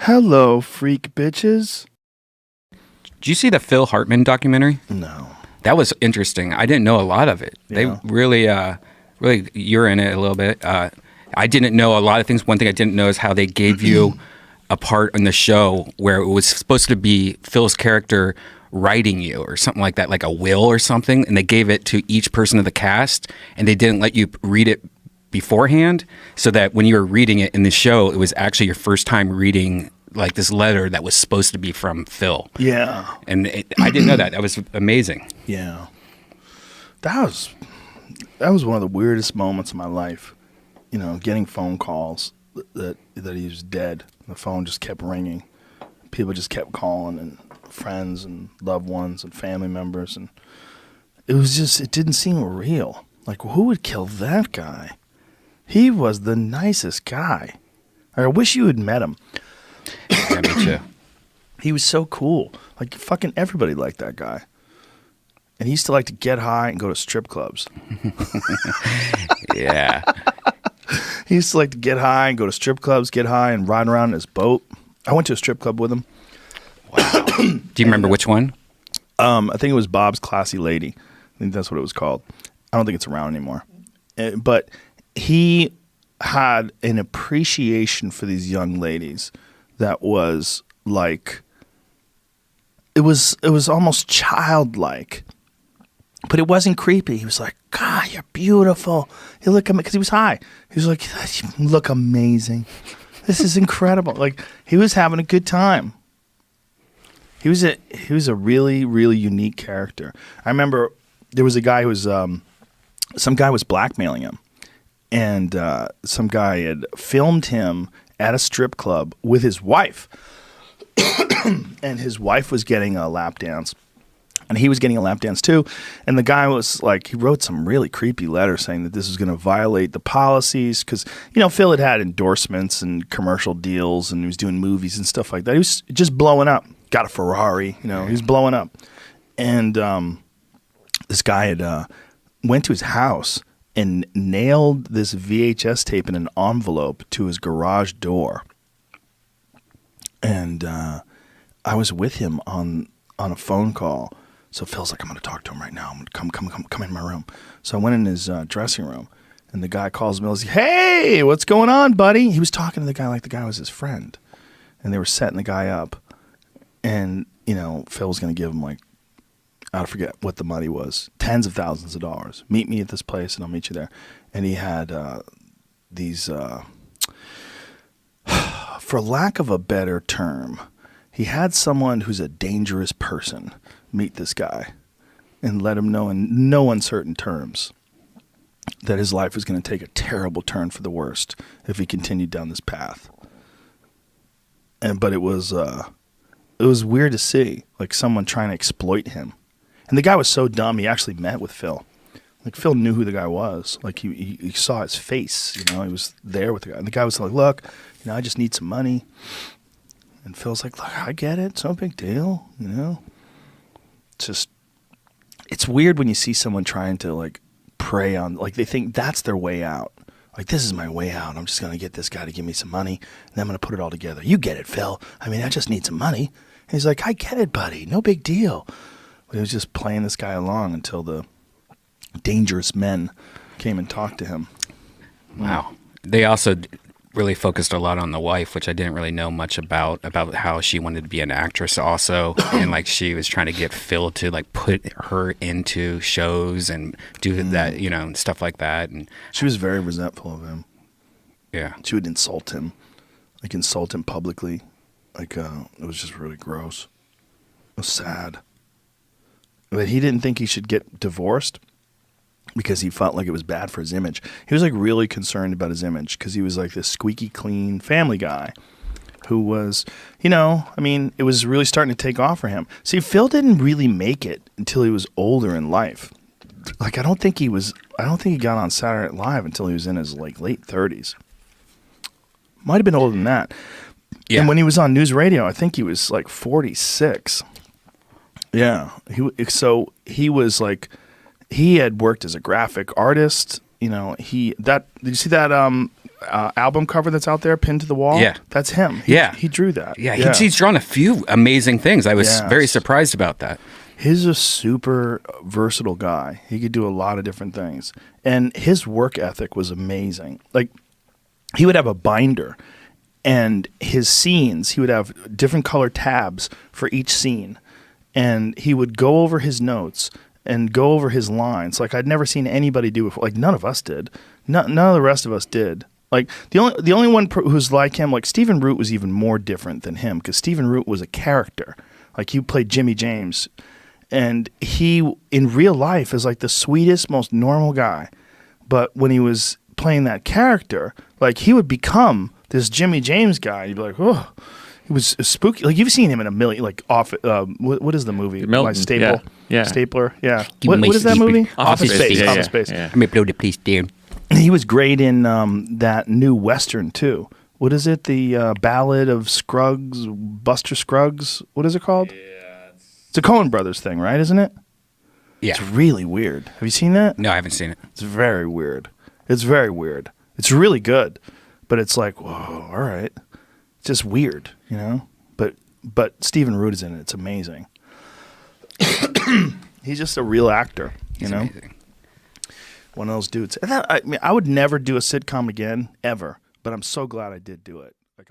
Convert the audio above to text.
Hello, freak bitches. Did you see the Phil Hartman documentary? No. That was interesting. I didn't know a lot of it. Yeah. They really, you're in it a little bit. I didn't know a lot of things. One thing I didn't know is how they gave you a part in the show where it was supposed to be Phil's character writing you or something like that, like a will or something, and they gave it to each person of the cast, and they didn't let you read it beforehand, so that when you were reading it in the show, it was actually your first time reading like this letter that was supposed to be from Phil. Yeah. And I didn't know that. That was amazing. Yeah. That was one of the weirdest moments of my life. You know, getting phone calls that he was dead. The phone just kept ringing. People just kept calling, and friends and loved ones and family members, and it didn't seem real. Like, who would kill that guy? He was the nicest guy. I wish you had met him. Yeah, me too. He was so cool. Like, fucking everybody liked that guy. And he used to like to get high and go to strip clubs. Yeah. He used to like to get high and go to strip clubs, get high and ride around in his boat. I went to a strip club with him. Wow. Do you remember which one? I think it was Bob's Classy Lady. I think that's what it was called. I don't think it's around anymore. But he had an appreciation for these young ladies that was like, it was almost childlike, but it wasn't creepy. He was like, God, you're beautiful. You look amazing, because he was high. He was like, you look amazing. This is incredible. Like, he was having a good time. He was a really, really unique character. I remember there was a guy who was, some guy was blackmailing him, and some guy had filmed him at a strip club with his wife, and his wife was getting a lap dance, and he was getting a lap dance too. And the guy was like, he wrote some really creepy letter saying that this was going to violate the policies, because, you know, Phil had endorsements and commercial deals, and he was doing movies and stuff like that. He was just blowing up. Got a Ferrari, you know, he was blowing up. And this guy had went to his house and nailed this VHS tape in an envelope to his garage door. And I was with him on a phone call. So Phil's like, I'm going to talk to him right now. I'm going to come in my room. So I went in his dressing room, and the guy calls me. He's like, hey, what's going on, buddy? He was talking to the guy like the guy was his friend. And they were setting the guy up. And, you know, Phil was going to give him, like, I forget what the money was, tens of thousands of dollars. Meet me at this place, and I'll meet you there. And he had these, for lack of a better term, he had someone who's a dangerous person meet this guy and let him know in no uncertain terms that his life was going to take a terrible turn for the worst if he continued down this path. But it was weird to see, like, someone trying to exploit him. And the guy was so dumb, he actually met with Phil. Like, Phil knew who the guy was. Like, he saw his face, you know, he was there with the guy. And the guy was like, look, you know, I just need some money. And Phil's like, look, I get it. It's no big deal, you know. It's weird when you see someone trying to, like, prey on, like, they think that's their way out. Like, this is my way out. I'm just going to get this guy to give me some money, and then I'm going to put it all together. You get it, Phil. I mean, I just need some money. And he's like, I get it, buddy. No big deal. But he was just playing this guy along until the dangerous men came and talked to him. Wow. They also really focused a lot on the wife, which I didn't really know much about how she wanted to be an actress also. And, like, she was trying to get Phil to, like, put her into shows and do that, you know, and stuff like that. And she was very resentful of him. Yeah. She would insult him publicly. Like, it was just really gross. It was sad. But he didn't think he should get divorced because he felt like it was bad for his image. He was, like, really concerned about his image because he was, like, this squeaky clean family guy who was, you know, I mean, it was really starting to take off for him. See, Phil didn't really make it until he was older in life. Like, I don't think he got on Saturday Night Live until he was in his, like, late 30s. Might have been older than that. Yeah. And when he was on news radio, I think he was, like, 46. Yeah. He was, like, he had worked as a graphic artist. You know, did you see that album cover that's out there pinned to the wall? Yeah. That's him. He drew that. Yeah, he's drawn a few amazing things. I was very surprised about that. He's a super versatile guy. He could do a lot of different things. And his work ethic was amazing. Like, he would have a binder, and his scenes, he would have different color tabs for each scene. And he would go over his notes and go over his lines like I'd never seen anybody do before. Like, none of us did. None of the rest of us did. Like, the only one who's like him, like Stephen Root was even more different than him, because Stephen Root was a character. Like, he played Jimmy James. And he, in real life, is like the sweetest, most normal guy. But when he was playing that character, like, he would become this Jimmy James guy. You'd be like, oh, he was spooky. Like, you've seen him in a million, like, what is the movie? Milton, Like Staple, yeah. Stapler, yeah. What is that movie? Office Space. Office Space. Yeah. Let me blow the place down. He was great in that new Western, too. What is it? The Ballad of Scruggs, Buster Scruggs? What is it called? It's a Coen Brothers thing, right? Isn't it? Yeah. It's really weird. Have you seen that? No, I haven't seen it. It's very weird. It's very weird. It's really good, but it's like, whoa, all right. It's just weird, you know? But Stephen Root is in it. It's amazing. He's just a real actor, you know? Amazing. One of those dudes. I mean, I would never do a sitcom again, ever, but I'm so glad I did do it. Like,